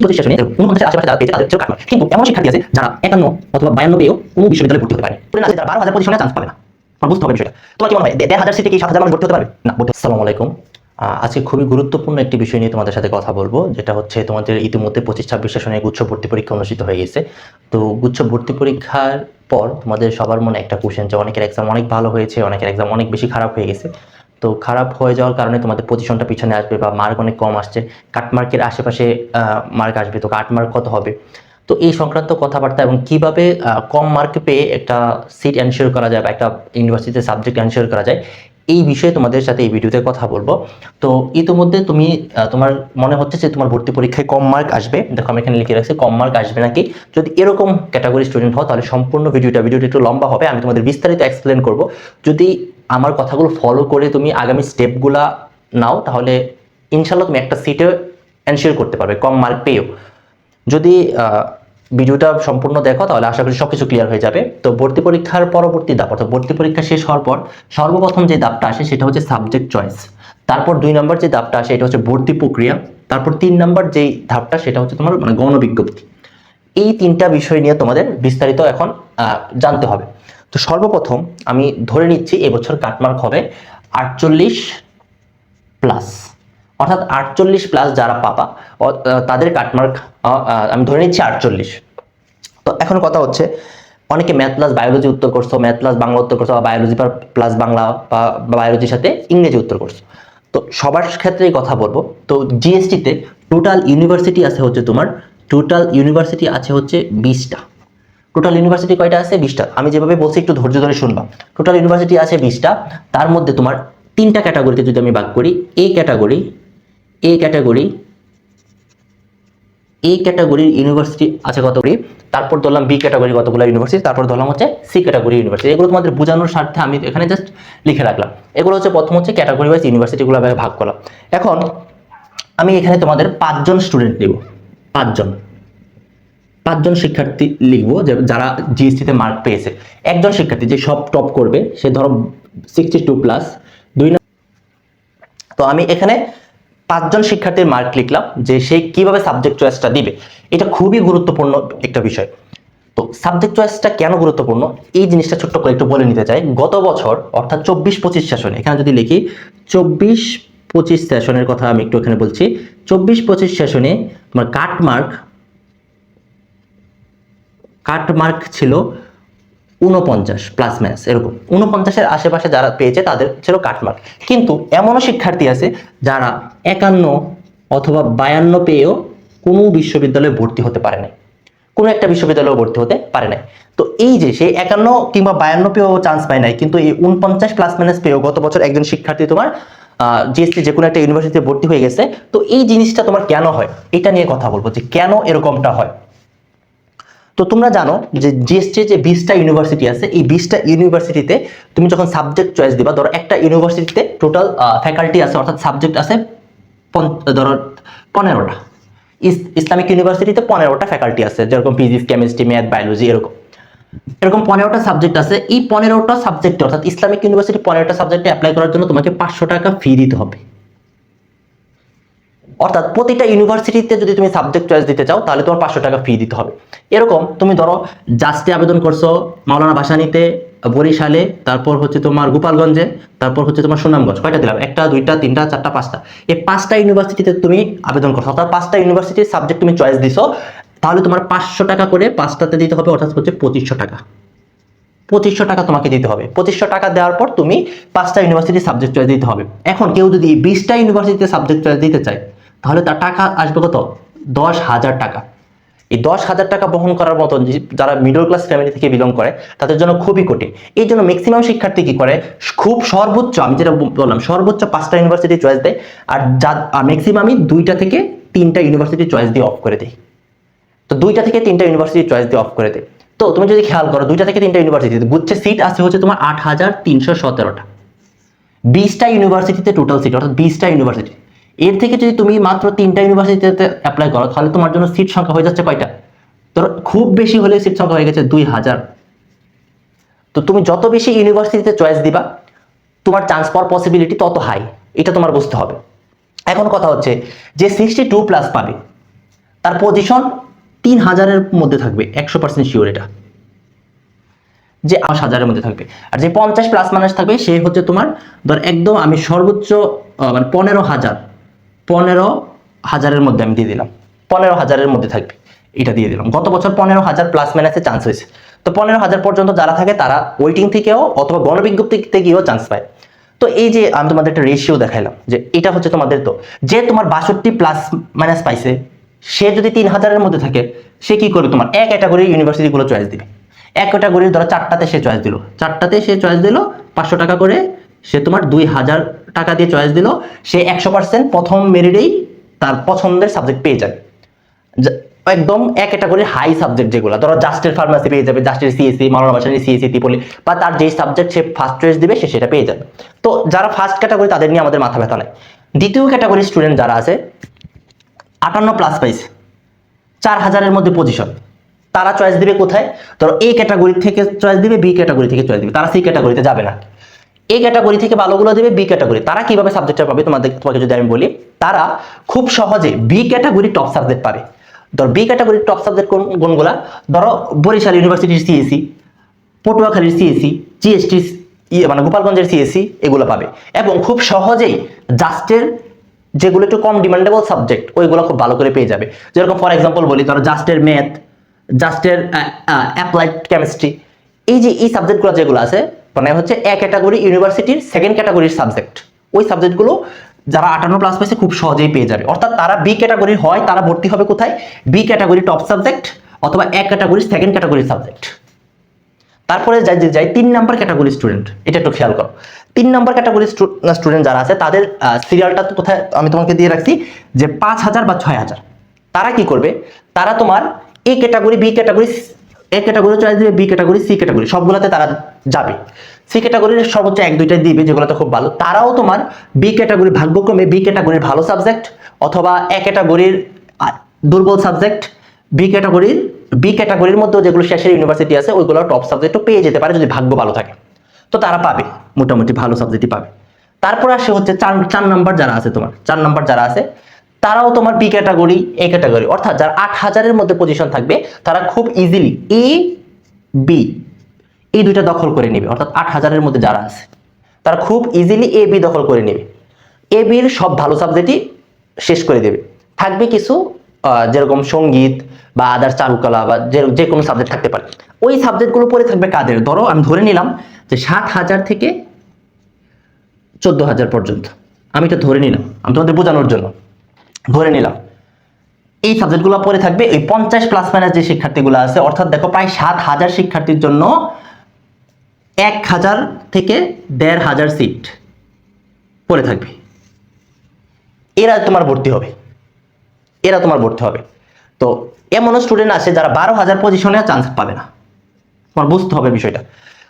25 সেশনে 49 আশেপাশে যারা পেয়েছে তাদের চেয়েও কাটমার্ক। কিন্তু এমন শিক্ষার্থী আছে যারা 51 অথবা 52 পেয়েও কোনো বিশ্ববিদ্যালয়ে ভর্তি হতে পারে। না যে তারা 12,000 পজিশনে চান্স পাবে না। তোমার বুঝতে হবে বিষয়টা। তোমার কি মনে হয় 1,500 সিটে কি 7,000 মানুষ ভর্তি হতে পারবে? না। আসসালামু আলাইকুম। আজকে খুবই গুরুত্বপূর্ণ একটি বিষয় নিয়ে তোমাদের সাথে কথা বলবো, যেটা হচ্ছে তোমাদের ইতিমধ্যে 25-26 সেশনে গুচ্ছ ভর্তি পরীক্ষা অনুষ্ঠিত হয়ে গেছে। তো গুচ্ছ ভর্তি পরীক্ষার পর তোমাদের সবার মনে একটা কোশ্চেন যে অনেকের এক্সাম অনেক ভালো হয়েছে, অনেকের এক্সাম অনেক বেশি খারাপ হয়ে গেছে। তো খারাপ হয়ে যাওয়ার কারণে তোমাদের পজিশনটা পিছনে আসবে বা মার্ক অনেক কম আসছে, কাটমার্কের আশেপাশে মার্ক আসবে, তো কাটমার্ক কত হবে, তো এই সংক্রান্ত কথাবার্তা এবং কিভাবে কম মার্ক পেয়ে একটা সিট এনশিওর করা যায় বা একটা ইউনিভার্সিটিতে সাবজেক্ট এনশিওর করা যায়, এই বিষয়ে তোমাদের সাথে এই ভিডিওতে কথা বলবো। তো ইতিমধ্যে তুমি তোমার মনে হচ্ছে যে তোমার ভর্তি পরীক্ষায় কম মার্ক আসবে, দেখো আমি এখানে লিখে রাখছি কম মার্ক আসবে নাকি। যদি এরকম ক্যাটাগরি স্টুডেন্ট হও তাহলে সম্পূর্ণ ভিডিওটা একটু লম্বা হবে, আমি তোমাদের বিস্তারিত এক্সপ্লেন করব। যদি আমার কথাগুলো ফলো করে তুমি আগামী স্টেপগুলা নাও তাহলে ইনশাল্লাহ তুমি একটা সিটে এনশিওর করতে পারবে কম মার্ক পেয়েও। যদি ভিডিওটা সম্পূর্ণ দেখো তাহলে আশা করি সবকিছু ক্লিয়ার হয়ে যাবে। তো ভর্তি পরীক্ষার পরবর্তী ধাপ অর্থাৎ ভর্তি পরীক্ষা শেষ হওয়ার পর সর্বপ্রথম যে ধাপটা আসে সেটা হচ্ছে সাবজেক্ট চয়েস। তারপর 2 নম্বর যে ধাপটা আসে এটা হচ্ছে ভর্তি প্রক্রিয়া। তারপর 3 নম্বর যে ধাপটা সেটা হচ্ছে তোমার গণবিজ্ঞপ্তি। এই 3টা বিষয় নিয়ে তোমাদের বিস্তারিত এখন জানতে হবে। তো সর্বপ্রথম আমি ধরে নিচ্ছি এবছর কাটমার্ক হবে 48+, অর্থাৎ 48+ যারা পাবা তাদের কাটমার্ক আমি ধরে নিচ্ছি 48। তো এখন কথা হচ্ছে অনেকে ম্যাথ প্লাস বায়োলজি উত্তর করছো, ম্যাথ প্লাস বাংলা উত্তর করছো, বা বায়োলজি প্লাস বাংলা বা বায়োলজির সাথে ইংরেজি উত্তর করছো। তো সবার ক্ষেত্রেই কথা বলবো। তো জিএসটিতে টোটাল ইউনিভার্সিটি আছে হচ্ছে তোমার 20টা। টোটাল ইউনিভার্সিটি কয়টা আছে? 20টা। আমি যেভাবে বলছি একটু ধৈর্য ধরে শুনবা। টোটাল ইউনিভার্সিটি আছে 20টা। তার মধ্যে তোমার 3টা ক্যাটাগরিতে যদি আমি ভাগ করি, এ ক্যাটাগরির ইউনিভার্সিটি আছে কতগুলি, তারপর ধরলাম বি ক্যাটাগরি কতগুলো ইউনিভার্সিটি, তারপর ধরলাম হচ্ছে সি ক্যাটাগরি ইউনিভার্সিটি। এগুলো তোমাদের বোঝানোর স্বার্থে আমি এখানে জাস্ট লিখে রাখলাম। এগুলো হচ্ছে প্রথম হচ্ছে ক্যাটাগরি ওয়াইজ ইউনিভার্সিটিগুলো ভাগ করলাম। এখন আমি এখানে তোমাদের 5জন স্টুডেন্ট নিব, 5জন শিক্ষার্থী লিখবো যারা জিএসটিতে মার্ক পেয়েছে। একজন শিক্ষার্থী যে সব টপ করবে সে ধরো 62+, 2। তো আমি এখানে 5জন শিক্ষার্থীর মার্ক লিখলাম যে সে কিভাবে সাবজেক্ট চয়েসটা দিবে। এটা খুবই গুরুত্বপূর্ণ একটা বিষয়। তো সাবজেক্ট চয়েসটা কেন গুরুত্বপূর্ণ এই জিনিসটা ছোট্ট করে একটু বলে নিতে চাই। গত বছর অর্থাৎ 24-25 সেশনে, এখানে যদি লিখি 24-25 সেশনের কথা আমি একটু এখানে বলছি, 24-25 সেশনে তোমার কাটমার্ক ছিল 49+- এরকম 49-এর আশেপাশে যারা পেয়েছে তাদের ছিল কাটমার্ক। কিন্তু এমনও শিক্ষার্থী আছে যারা 51 অথবা 52 পেয়েও কোনো বিশ্ববিদ্যালয়ে ভর্তি হতে পারে নাই, কোনো একটা বিশ্ববিদ্যালয়ে ভর্তি হতে পারে নাই। তো এই যে সে 51 কিংবা 52 পেয়েও চান্স পায় নাই, কিন্তু এই 49+- পেয়েও গত বছর একজন শিক্ষার্থী তোমার জিএসটি যে কোনো একটা ইউনিভার্সিটিতে ভর্তি হয়ে গেছে। তো এই জিনিসটা তোমার কেন হয় এটা নিয়ে কথা বলবো, যে কেন এরকমটা হয়। তো তোমরা জানো যে জিএসটি যে 20টা ইউনিভার্সিটি আছে, এই 20টা ইউনিভার্সিটিতে তুমি যখন সাবজেক্ট চয়েস দিবা, ধরো একটা ইউনিভার্সিটিতে টোটাল ফ্যাকাল্টি আছে অর্থাৎ সাবজেক্ট আছে ধরো 15টা। ইসলামিক ইউনিভার্সিটিতে 15টা ফ্যাকাল্টি আছে, যেরকম ফিজিক্স, কেমিস্ট্রি, ম্যাথ, বায়োলজি, এরকম 15টা সাবজেক্ট আছে। এই 15টা সাবজেক্টে অর্থাৎ ইসলামিক ইউনিভার্সিটি 15টা সাবজেক্টে অ্যাপ্লাই করার জন্য তোমাকে 500 টাকা ফি দিতে হবে। অর্থাৎ প্রতিটা ইউনিভার্সিটিতে যদি তুমি সাবজেক্ট চয়েস দিতে চাও তাহলে তোমার 500 টাকা ফি দিতে হবে। এরকম তুমি ধরো জাস্টে আবেদন করছো, মাওলানা ভাসানীতে, বরিশালে, তারপর হচ্ছে তোমার গোপালগঞ্জে, তারপর হচ্ছে তোমার সুনামগঞ্জ, কয়টা দিলাম? 1টা, 2টা, 3টা, 4টা, 5টা। এই 5টা ইউনিভার্সিটিতে তুমি আবেদন করছো, অর্থাৎ 5টা ইউনিভার্সিটির সাবজেক্ট তুমি চয়েস দিছো, তাহলে তোমার 500 টাকা করে 5টাতে দিতে হবে, অর্থাৎ হচ্ছে 2500 টাকা। 2500 টাকা তোমাকে দিতে হবে। 2500 টাকা দেওয়ার পর তুমি 5টা ইউনিভার্সিটি সাবজেক্ট চয়েস দিতে হবে। এখন কেউ যদি 20টা ইউনিভার্সিটিতে সাবজেক্ট চয়েস দিতে চায় তাহলে তার টাকা আসবে কত? 10,000 টাকা। এই 10,000 টাকা বহন করার মতন যারা মিডল ক্লাস ফ্যামিলি থেকে বিলং করে তাদের জন্য খুবই কঠিন। এই জন্য ম্যাক্সিমাম শিক্ষার্থী কি করে, খুব সর্বোচ্চ, আমি যেটা বললাম, সর্বোচ্চ 5টা ইউনিভার্সিটি চয়েস দেয়, আর ম্যাক্সিমামই 2টা থেকে 3টা ইউনিভার্সিটি চয়েস দিয়ে অফ করে দেয়। তো 2টা থেকে 3টা ইউনিভার্সিটি চয়েস দিয়ে অফ করে দেয়। তো তুমি যদি খেয়াল করো 2টা থেকে 3টা ইউনিভার্সিটিতে গুচ্ছে সিট আছে হচ্ছে তোমার 8,317টা। 20টা ইউনিভার্সিটিতে টোটাল সিট, অর্থাৎ 20টা ইউনিভার্সিটি। এর থেকে যদি তুমি মাত্র 3টা ইউনিভার্সিটিতে অ্যাপ্লাই করো তাহলে তোমার জন্য সিট সংখ্যা হয়ে যাচ্ছে কয়টা? ধরো খুব বেশি হলে সিট সংখ্যা হয়ে গেছে 2000। তো তুমি যত বেশি ইউনিভার্সিটিতে চয়েস দিবা তোমার চান্স পাওয়ার পসিবিলিটি তত হাই, এটা তোমার বুঝতে হবে। এখন কথা হচ্ছে যে 62+ পাবে তার পজিশন 3000-এর মধ্যে থাকবে, 100% শিওর এটা, যে 1000-এর মধ্যে থাকবে। আর যে 50 প্লাস মাইনাস থাকবে সে হচ্ছে তোমার ধর একদম আমি সর্বোচ্চ মানে 15,000-এর মধ্যে আমি দিয়ে দিলাম, 15,000-এর মধ্যে থাকবে, এটা দিয়ে দিলাম। গত বছর 15,000 প্লাস মাইনাসে চান্স হয়েছে, তো 15,000 পর্যন্ত যারা থাকে তারা ওয়েটিং থেকেও অথবা গণবিজ্ঞপ্তিতে গিয়েও চান্স পায়। তো এই যে আমি তোমাদের একটা রেশিও দেখাইলাম যে এটা হচ্ছে তোমাদের, তো যে তোমার 62 প্লাস মাইনাস পাইছে সে যদি 3000-এর মধ্যে থাকে সে কি করবে, তোমার এক ক্যাটাগরির ইউনিভার্সিটিগুলো চয়েস দিবে। এক ক্যাটাগরির ধরো 4টাতে সে চয়েস দিল, 4টাতে সে চয়েস দিল 500 টাকা করে, সে তোমার 2000 টাকা দিয়ে চয়েস দিল, সে 100% প্রথম মেরিটেই তার পছন্দের সাবজেক্ট পেয়ে যাবে। একদম এক ক্যাটাগরির হাই সাবজেক্ট যেগুলো ধরো জাস্টের ফার্মাসি পেয়ে যাবে, জাস্টের সিএসসি, মাওলানা ভাসানী সিএসসি ত্রিপলি, বা তার যেই সাবজেক্ট সে ফার্স্ট চয়েস দিবে সে সেটা পেয়ে যাবে। তো যারা ফার্স্ট ক্যাটাগরি তাদের নিয়ে আমাদের মাথা ব্যথা নেই। দ্বিতীয় ক্যাটাগরির স্টুডেন্ট যারা আছে 58 প্লাস পাইছে, 4000-এর মধ্যে পজিশন, তারা চয়েস দিবে কোথায়, ধরো এ ক্যাটাগরি থেকে চয়েস দিবে, বি ক্যাটাগরি থেকে চয়েস দিবে, তারা সি ক্যাটাগরিতে যাবে না। এ ক্যাটাগরি থেকে ভালোগুলো দিবে, বি ক্যাটাগরি তারা কিভাবে সাবজেক্টটা পাবে তোমাকে যদি আমি বলি, তারা খুব সহজে বি ক্যাটাগরি টপ সাবজেক্ট পাবে। ধরো বি ক্যাটাগরির টপ সাবজেক্ট কোনগুলা, ধরো বরিশাল ইউনিভার্সিটির সিএসসি, পটুয়াখালীর সিএসসি, জিএসটি মানে গোপালগঞ্জের সিএসসি, এগুলো পাবে। এবং খুব সহজেই জাস্টের যেগুলো একটু কম ডিমান্ডেবল সাবজেক্ট ওইগুলো খুব ভালো করে পেয়ে যাবে। যেরকম ফর এক্সাম্পল বলি, ধরো জাস্টের ম্যাথ, জাস্টের অ্যাপ্লাইড কেমিস্ট্রি, এই সাবজেক্টগুলো যেগুলো আছে মানে হচ্ছে এ ক্যাটাগরি ইউনিভার্সিটির সেকেন্ড ক্যাটাগরির সাবজেক্ট, ওই সাবজেক্টগুলো যারা 58 প্লাস পাইছে খুব সহজেই পেয়ে যাবে। অর্থাৎ তারা বি ক্যাটাগরির হয়, তারা ভর্তি হবে কোথায়, বি ক্যাটাগরি টপ সাবজেক্ট অথবা এক ক্যাটাগরি সেকেন্ড ক্যাটাগরির সাবজেক্ট। তারপরে যাই 3 নাম্বার ক্যাটাগরি স্টুডেন্ট, এটা একটু খেয়াল করো। 3 নাম্বার ক্যাটাগরি স্টুডেন্ট যারা আছে তাদের সিরিয়ালটা কোথায় আমি তোমাকে দিয়ে রাখছি, যে 5000 বা 6000। তারা কি করবে, তারা তোমার A category, B category, A category choice দিবে, বি ক্যাটাগরি, সি ক্যাটাগরি সবগুলোতে তারা যাবে। সি ক্যাটাগরির সর্বোচ্চ 1-2টা দিবে যেগুলোতে খুব ভালো, তারাও তোমার বি ক্যাটাগরি ভাগ্যক্রমে বি ক্যাটাগরির ভালো সাবজেক্ট অথবা এ ক্যাটাগরির দুর্বল সাবজেক্ট, বি ক্যাটাগরির মধ্যে যেগুলো শেষের ইউনিভার্সিটি আছে ওইগুলো টপ সাবজেক্টও পেয়ে যেতে পারে যদি ভাগ্য ভালো থাকে। তো তারা পাবে, মোটামুটি ভালো সাবজেক্টই পাবে। তারপর আসে হচ্ছে 4 নাম্বার যারা আছে, তোমার 4 নাম্বার যারা আছে তারাও তোমার বি ক্যাটাগরি, এ ক্যাটাগরি, অর্থাৎ যারা 8000-এর মধ্যে পজিশন থাকবে তারা খুব ইজিলি এ বি এই দুইটা দখল করে নেবে। অর্থাৎ 8000-এর মধ্যে যারা আছে তারা খুব ইজিলি এ বি দখল করে নেবে, এ বির সব ভালো সাবজেক্টই শেষ করে দেবে। থাকবে কিছু যেরকম সঙ্গীত বা আদার চারুকলা বা যে কোনো সাবজেক্ট থাকতে পারে, ওই সাবজেক্টগুলো পড়ে থাকবে কাদের, ধরো আমি ধরে নিলাম যে 7000 থেকে 14000 পর্যন্ত, আমি এটা ধরে নিলাম আমি তোমাদের বোঝানোর জন্য ধরে নিলাম এই সাবজেক্টগুলো পড়ে থাকবে ওই 50 প্লাস মাইনাস যে শিক্ষার্থীগুলো আছে। অর্থাৎ দেখো প্রায় 7000 শিক্ষার্থীর জন্য 1000 থেকে 1500 সিট পড়ে থাকবে, এরা তোমার ভর্তি হবে, তো এমনও স্টুডেন্ট আছে যারা 12000 পজিশনে চান্স পাবে না। তোমার বুঝতে হবে বিষয়টা।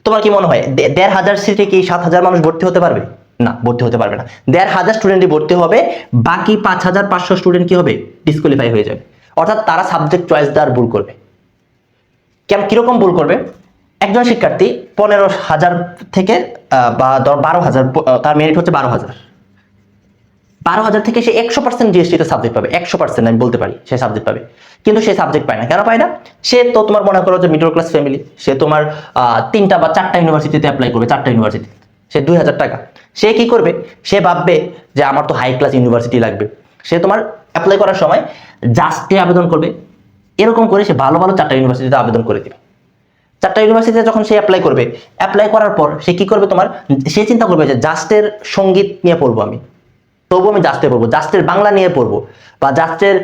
তোমার কি মনে হয় 1500 সিটে কি 7000 মানুষ ভর্তি হতে পারবে? না, ভর্তি হতে পারবে না। 1500 স্টুডেন্টই ভর্তি হবে, বাকি 5500 স্টুডেন্ট কি হবে, ডিসকোয়ালিফাই হয়ে যাবে। অর্থাৎ তারা সাবজেক্ট চয়েস দেওয়ার ভুল করবে। কিরকম ভুল করবে, একজন শিক্ষার্থী 15000 থেকে বা 12000, তার মেরিট হচ্ছে 12000 থেকে সে 100% জিএসটিতে সাবজেক্ট পাবে, 100% আমি বলতে পারি সে সাবজেক্ট পাবে, কিন্তু সে সাবজেক্ট পায় না। কেন পায় না? সে তো তোমার মনে করো যে মিডল ক্লাস ফ্যামিলি, সে তোমার 3টা বা 4টা ইউনিভার্সিটিতে অ্যাপ্লাই করবে, 4টা ইউনিভার্সিটি, সে 2000 টাকা, সে কি করবে, সে ভাববে যে আমার তো হাই ক্লাস ইউনিভার্সিটি লাগবে, সে তোমার অ্যাপ্লাই করার সময় জাস্টে আবেদন করবে, এরকম করে সে ভালো ভালো 4টা ইউনিভার্সিটিতে আবেদন করে দিবে। 4টা ইউনিভার্সিটিতে যখন সে অ্যাপ্লাই করবে, অ্যাপ্লাই করার পর সে কি করবে, তোমার সে চিন্তা করবে যে জাস্টের সঙ্গীত নিয়ে পড়বো আমি, তবু আমি জাস্টে পড়বো, জাস্টের বাংলা নিয়ে পড়বো বা জাস্টের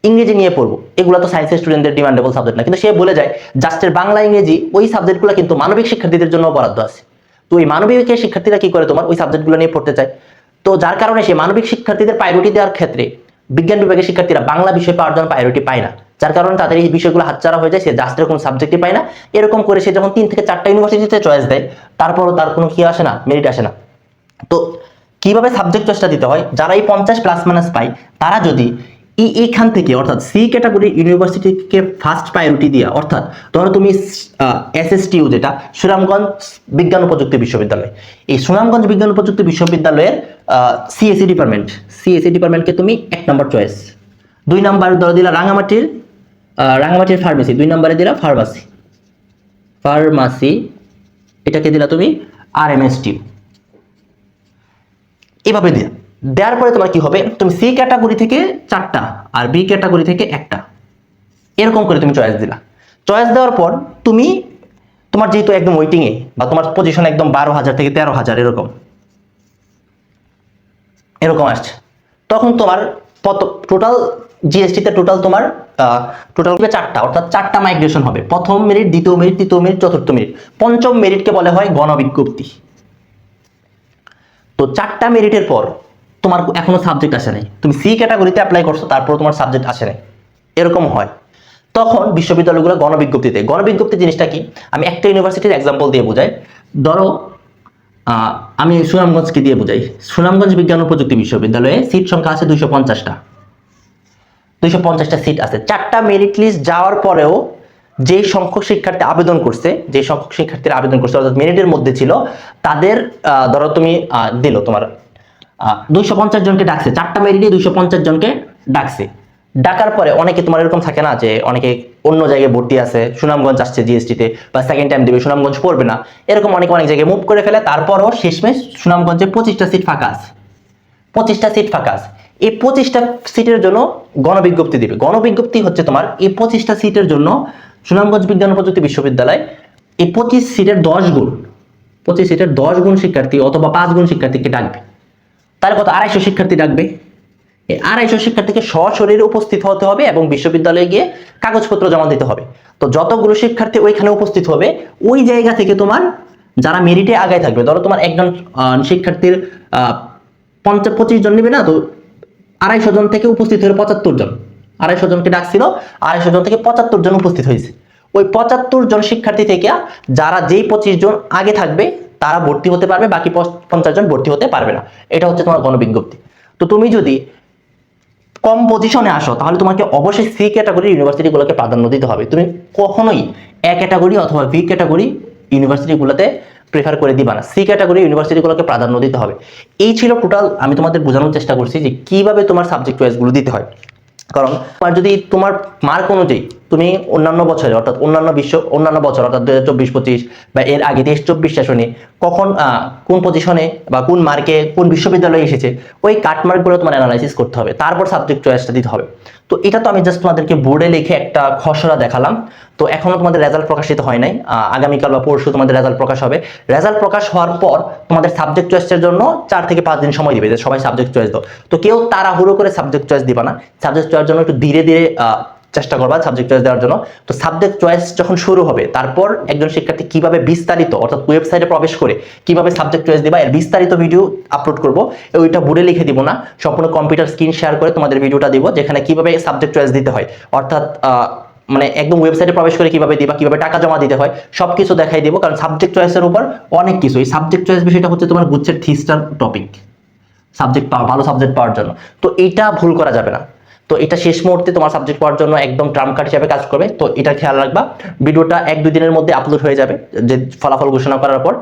ইংরেজি নিয়ে পড়বো, এগুলো তো সায়েন্সের স্টুডেন্টদের ডিমান্ডেবল সাবজেক্ট না। কিন্তু সে বলে যায় জাস্টের বাংলা ইংরেজি ওই সাবজেক্টগুলো কিন্তু মানবিক শিক্ষার্থীদের জন্য বরাদ্দ আছে। তো ওই মানবিকের শিক্ষার্থীরা কি করে, তোমার ওই সাবজেক্টগুলো নিয়ে পড়তে চায়। তো যার কারণে সে মানবিক শিক্ষার্থীদের প্রায়োরিটি দেওয়ার ক্ষেত্রে বিজ্ঞান বিভাগের শিক্ষার্থীরা বাংলা বিষয় পাওয়ার জন্য প্রায়োরিটি পায় না, যার কারণে তাদের এই বিষয়গুলো হাতছাড়া হয়ে যায়, সে জাস্টের কোনো সাবজেক্টই পায় না। এরকম করে সে যখন 3 থেকে 4টা ইউনিভার্সিটিতে চয়েস দেয়, তারপরও তার কোনো কি আসে না, মেরিট আসে না। তো কিভাবে সাবজেক্ট চয়েসটা দিতে হয়, যারা এই 50 প্লাস মাইনাস পায় তারা যদি এইখান থেকে অর্থাৎ সি ক্যাটাগরি ইউনিভার্সিটিকে ফার্স্ট প্রায়োরিটি দিয়া, অর্থাৎ ধরো তুমি এসএসটিইউ যেটা সুনামগঞ্জ বিজ্ঞান ও প্রযুক্তি বিশ্ববিদ্যালয়, এই সুনামগঞ্জ বিজ্ঞান ও প্রযুক্তি বিশ্ববিদ্যালয়ের সিএসসি ডিপার্টমেন্টকে তুমি 1 নম্বর চয়েস 2 নাম্বার ধরো দিলা রাঙামাটির ফার্মেসি, 2 নাম্বারে দিলা ফার্মাসি, এটাকে দিলা তুমি RMSTU। এভাবে দেওয়ার পরে তোমার কি হবে, তুমি সি ক্যাটাগরি থেকে 4টা আর বি ক্যাটাগরি থেকে 1টা, এরকম করে তুমি চয়েস দিলা। চয়েস দেওয়ার পর তুমি তোমার যেহেতু একদম ওয়েটিংয়ে বা তোমার পজিশন একদম 12,000 থেকে 13,000 এরকম আসছে, তখন তোমার টোটাল জিএসটিতে তোমার টোটাল 4টা, অর্থাৎ 4টা মাইগ্রেশন হবে। প্রথম মেরিট, দ্বিতীয় মেরিট, তৃতীয় মেরিট, চতুর্থ মেরিট, পঞ্চম মেরিটকে বলা হয় গণবিজ্ঞপ্তি। তো 4টা মেরিটের পর তোমার এখনো সাবজেক্ট আসে নাই, তুমি সি ক্যাটাগরিতে অ্যাপ্লাই করছো, তারপর তোমার সাবজেক্ট আসে নাই, এরকম হয়। তখন বিশ্ববিদ্যালয়গুলো গণবিজ্ঞপ্তি জিনিসটা কি, আমি একটা ইউনিভার্সিটির এক্সাম্পল দিয়ে বোঝাই। ধরো আমি সুনামগঞ্জকে দিয়ে বোঝাই। সুনামগঞ্জ বিজ্ঞান ও প্রযুক্তি বিশ্ববিদ্যালয়ে সিট সংখ্যা আছে 250টা, 250টা সিট আছে। 4টা মেরিট লিস্ট যাওয়ার পরেও যে সংখ্যক শিক্ষার্থী আবেদন করছে, অর্থাৎ মেরিটের মধ্যে ছিল, তাদের ধরো তুমি দিল তোমার 250 জনকে ডাকছে, 4টা মেরিটে 250 জনকে ডাকছে। ডাকার পরে অনেকে তোমার এরকম থাকে না যে অনেকে অন্য জায়গায় ভর্তি আছে, সুনামগঞ্জ আসছে জিএসটিতে বা সেকেন্ড টাইম দেবে, সুনামগঞ্জ পড়বে না, এরকম অনেক জায়গায় মুভ করে ফেলে। তারপরও শেষমেশ সুনামগঞ্জে 25টা সিট ফাঁকা আছে, 25টা সিট ফাঁকা আছে। এই 25টা সিটের জন্য গণবিজ্ঞপ্তি দিবে। গণবিজ্ঞপ্তি হচ্ছে তোমার এই 25টা সিটের জন্য সুনামগঞ্জ বিজ্ঞান ও প্রযুক্তি বিশ্ববিদ্যালয় এই 25 সিটের 10 গুণ, 25 সিটের 10 গুণ শিক্ষার্থী অথবা 5 গুণ শিক্ষার্থীকে ডাকবে। তাহলে কত, 250 শিক্ষার্থী ডাকবে। এই 250 শিক্ষার্থীকে সশরীরে উপস্থিত হতে হবে এবং বিশ্ববিদ্যালয়ে গিয়ে কাগজপত্র জমা দিতে হবে। তো যতগুলো শিক্ষার্থী ওইখানে উপস্থিত হবে, ওই জায়গা থেকে তোমার যারা মেরিটে আগায় থাকবে, ধরো তোমার একজন শিক্ষার্থীর 25 জন নেবে না, তো 250 জন থেকে উপস্থিত হলো 75 জন, 250 জনকে ডাকছিল, 250 জন থেকে 75 জন উপস্থিত হয়েছে। ওই 75 জন শিক্ষার্থী থেকে যারা যেই 25 জন আগে থাকবে তারা ভর্তি হতে পারবে, বাকি 50 জন ভর্তি হতে পারবে না। এটা হচ্ছে তোমার গণবিজ্ঞপ্তি। তো তুমি যদি কম পজিশনে আসো, তাহলে তোমাকে অবশ্যই সি ক্যাটাগরি ইউনিভার্সিটিগুলোকে প্রাধান্য দিতে হবে। তুমি কখনোই এ ক্যাটাগরি অথবা বি ক্যাটাগরি ইউনিভার্সিটিগুলোতে প্রেফার করে দিবা না, সি ক্যাটাগরি ইউনিভার্সিটিগুলোকে প্রাধান্য দিতে হবে। এই ছিল টোটাল, আমি তোমাদের বোঝানোর চেষ্টা করছি যে কিভাবে তোমার সাবজেক্ট চয়েসগুলো দিতে হয়। কারণ যদি তোমার মার্ক অনুযায়ী তুমি অন্যান্য বছরে, অর্থাৎ অন্যান্য বছর অর্থাৎ 2024-25 বা এর আগে 23-24 সেশনে কখন কোন পজিশনে বা কোন মার্কে কোন বিশ্ববিদ্যালয়ে এসেছে, ওই কাট মার্কগুলো তোমার অ্যানালাইসিস করতে হবে, তারপর সাবজেক্ট চয়েসটা দিতে হবে। তো এটা তো আমি জাস্ট তোমাদেরকে বোর্ডে লিখে একটা খসড়া দেখালাম। তো এখনো তোমাদের রেজাল্ট প্রকাশিত হয় নাই, আগামীকাল বা পরশু তোমাদের রেজাল্ট প্রকাশ হবে। রেজাল্ট প্রকাশ হওয়ার পর তোমাদের সাবজেক্ট চয়েসের জন্য 4 থেকে 5 দিন সময় দিবে যে সবাই সাবজেক্ট চয়েস দাও। তো কেউ তাড়াহুড়ো করে সাবজেক্ট চয়েস দিবা না, সাবজেক্ট চয়েসের জন্য একটু ধীরে ধীরে চেষ্টা করবা সাবজেক্ট চয়েস দেওয়ার জন্য। তো সাবজেক্ট চয়েস যখন শুরু হবে, তারপর একজন শিক্ষার্থী কিভাবে বিস্তারিত, অর্থাৎ ওয়েবসাইটে প্রবেশ করে কিভাবে সাবজেক্ট চয়েস দিবা এর বিস্তারিত ভিডিও আপলোড করব। ওইটা বোর্ডে লিখে দিব না, সম্পূর্ণ কম্পিউটার স্ক্রিন শেয়ার করে তোমাদের ভিডিওটা দিব, যেখানে কিভাবে সাবজেক্ট চয়েস দিতে হয়, অর্থাৎ মানে একদম ওয়েবসাইটে প্রবেশ করে কিভাবে দিবা, কিভাবে টাকা জমা দিতে হয়, সবকিছু দেখাই দিব। কারণ সাবজেক্ট চয়েসের উপর অনেক কিছু, এই সাবজেক্ট চয়েস বিষয়টা হচ্ছে তোমার গুচ্ছের থিস্টার টপিক, সাবজেক্ট পাওয়া, ভালো সাবজেক্ট পাওয়ার জন্য। তো এইটা ভুল করা যাবে না। তো এটা শেষ মুহূর্তে তোমার সাবজেক্ট পাওয়ার জন্য একদম ট্রাম কার্ড হিসেবে কাজ করবে। তো এটা খেয়াল রাখবা। ভিডিওটা 1-2 দিনের মধ্যে আপলোড হয়ে যাবে যে ফলাফল ঘোষণা করার পর।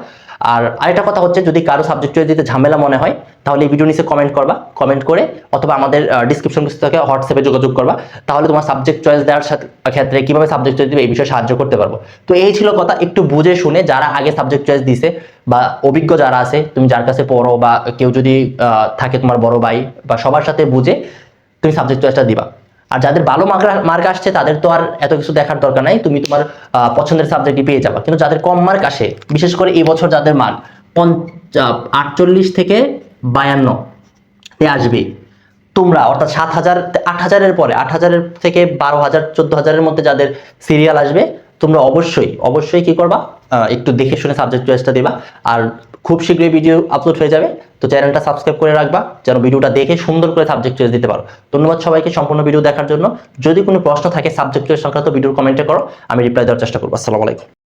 আর আরেকটা কথা হচ্ছে, যদি কারো সাবজেক্ট চয়েস দিতে ঝামেলা মনে হয়, তাহলে এই ভিডিও নিচে কমেন্ট করবা, কমেন্ট করে অথবা আমাদের ডিসক্রিপশন বক্স থেকে হোয়াটসঅ্যাপে যোগাযোগ করবা। তাহলে তোমার সাবজেক্ট চয়েস দেওয়ার ক্ষেত্রে কিভাবে সাবজেক্ট চয়েস দিবে এই বিষয়ে সাহায্য করতে পারবো। তো এই ছিল কথা, একটু বুঝে শুনে যারা আগে সাবজেক্ট চয়েস দিছে বা অভিজ্ঞ যারা আছে, তুমি যার কাছে পড়ো বা কেউ যদি থাকে তোমার বড় ভাই, বা সবার সাথে বুঝে তুমি সাবজেক্ট চয়েসটা দিবা। আর যাদের ভালো মার্ক আসছে তাদের তো আর এত কিছু দেখার দরকার নাই, তুমি তোমার পছন্দের সাবজেক্টই পেয়ে যাবা। কিন্তু যাদের কম মার্ক আসে, বিশেষ করে এই বছর যাদের মার্ক 48 থেকে 52 তে আসবে, তোমরা অর্থাৎ 7,000 8,000-এর পরে 8,000-এর থেকে 12,000 14,000-এর মধ্যে যাদের সিরিয়াল আসবে, তোমরা অবশ্যই কি করবা, একটু দেখে শুনে সাবজেক্ট চয়েসটা দিবা। আর খুব শীঘ্রই ভিডিও আপলোড হয়ে যাবে, তো চ্যানেলটা সাবস্ক্রাইব করে রাখবা যেন ভিডিওটা দেখে সুন্দর করে সাবজেক্ট চয়েস দিতে পারো। ধন্যবাদ সবাইকে সম্পূর্ণ ভিডিও দেখার জন্য। যদি কোনো প্রশ্ন থাকে সাবজেক্ট চয়েস সংক্রান্ত, ভিডিওর কমেন্টে করো, আমি রিপ্লাই দেওয়ার চেষ্টা করবো। আসসালামু আলাইকুম।